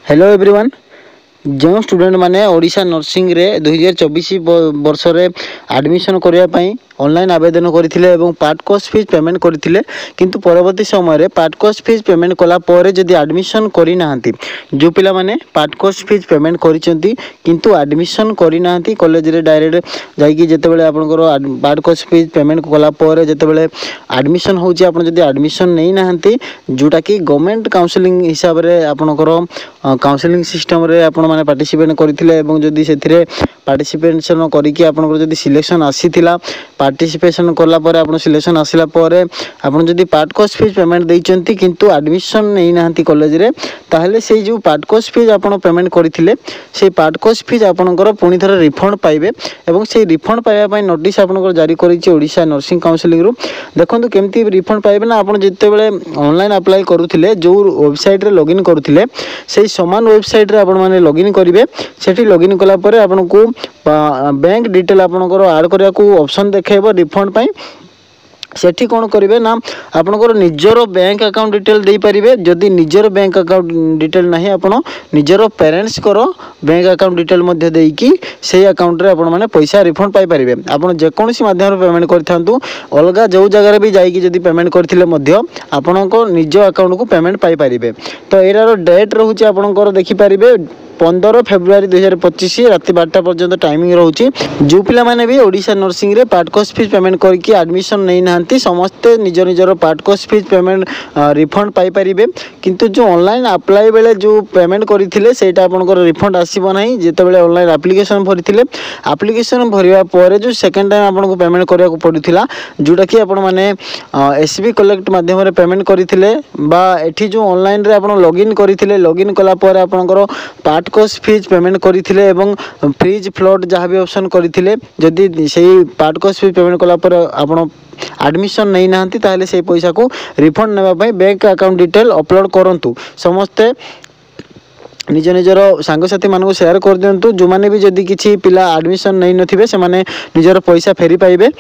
Hello everyone जो student माने Odisha nursing रे 2024 वर्ष रे एडमिशन करिया पई ऑनलाइन आवेदन करथिले एवं पार्ट कोर्स फीस पेमेंट करथिले किंतु परवर्ती समय रे पार्ट कोर्स फीस पेमेंट कला परे जदी एडमिशन करि नाहंती जो पिला माने पार्ट कोर्स फीस पेमेंट करिसेंती किंतु एडमिशन करि नाहंती कॉलेज रे डायरेक्ट जाईकी जते बेले आपनकर पार्ट कोर्स फीस पेमेंट कला परे जते बेले एडमिशन होची आपन जदी एडमिशन नै नाहंती जोटा कि गवर्नमेंट काउंसलिंग हिसाब रे आपनकर काउंसलिंग सिस्टम रे आपन माने पार्टिसिपेट करथिले एवं जदी सेथिरे पार्टिसिपेशन करिकि आपनकर जदी सिलेक्शन आसीथिला पार्टिसिपेशन करला परे आपन सिलेक्शन आसिला परे आपन जदी पार्ट कोर्स फीस पेमेंट दैचंती किंतु एडमिशन नै नाहंती कॉलेज रे ताहले सेही जो पार्ट कोर्स फीस आपन पेमेंट करथिले सेही पार्ट कोर्स फीस आपनकर पुनी थरे रिफंड पाइबे एवं सेही रिफंड पाइबा पई नोटिस आपनकर जारी करिछि ओडिशा नर्सिंग काउंसलिंग रु देखंतु केमती रिफंड पाइबे ना आपन जते बेले ऑनलाइन अप्लाई करूथिले जो वेबसाइट रे लॉगिन करूथिले सेही समान वेबसाइट रे आपन माने लॉगिन करिवे सेठी लॉगिन कला परे आपन को बैंक डिटेल आपनकर ऐड करिया को ऑप्शन देखेबो रिफंड पई सेठी कोन करिवे ना आपनकर निजरो बैंक अकाउंट डिटेल देई परिबे जदी निजरो बैंक अकाउंट डिटेल नाही आपन निजरो पेरेंट्स करो बैंक अकाउंट डिटेल मध्ये देई की सेही अकाउंट रे आपन माने पैसा रिफंड पाई परिबे आपन जे कोनसी माध्यम रे पेमेंट करथांतु अलगा जो जगह रे भी जाई की जदी पेमेंट करथिले मध्ये आपन को निज अकाउंट को पेमेंट पाई परिबे तो एरारो डेट रहूची आपनकर देखि परिबे 15 फेब्रुआरी 2025 रात 12टा पर्यंत टाइमिंग रहउची जो पिला माने भी ओडिशा नर्सिंग रे पार्ट कोर्स फीस पेमेंट करके एडमिशन नै नाहंती समस्त निज निजर part course fees payment refund पाई परिबे किंतु जो ऑनलाइन अप्लाई बेले जो पेमेंट करिथिले सेटा आपनकर रिफंड आसीबो नाही जेते बेले ऑनलाइन एप्लीकेशन भरिथिले एप्लीकेशन भरिवा परे जो सेकंड टाइम आपन को पेमेंट करिया को पडिथिला जोटा कि आपन माने एसबी कलेक्ट माध्यम रे पेमेंट करिथिले बा एठी जो ऑनलाइन रे आपन लॉगिन करिथिले लॉगिन कला परे आपनकर पार्ट कोर्स फीस पेमेंट करथिले एवं फ्रीज फ्लोट जहाँ भी ऑप्शन करथिले जदी सेही पार्ट कोर्स फीस पेमेंट कला पर आपण एडमिशन नै नाहंती ताहले सेही पैसा को रिफंड नेबा पई बैंक अकाउंट डिटेल अपलोड करंतु समस्त निज निजर सांगसाथी मानको शेयर कर दियंतु जो माने भी जदी किछि पिला एडमिशन नै नथिबे से माने निजर पैसा फेरी पाइबे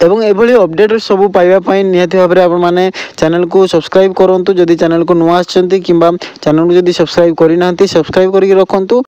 एवं एभली अपडेट सब पाइबा पई निहाती भाबरे आपण माने चैनल को सब्सक्राइब करंतु जदी चैनल को नुआ आछंती किबा चैनल को जदी सब्सक्राइब करि नाहंती सब्सक्राइब करि रखंतु।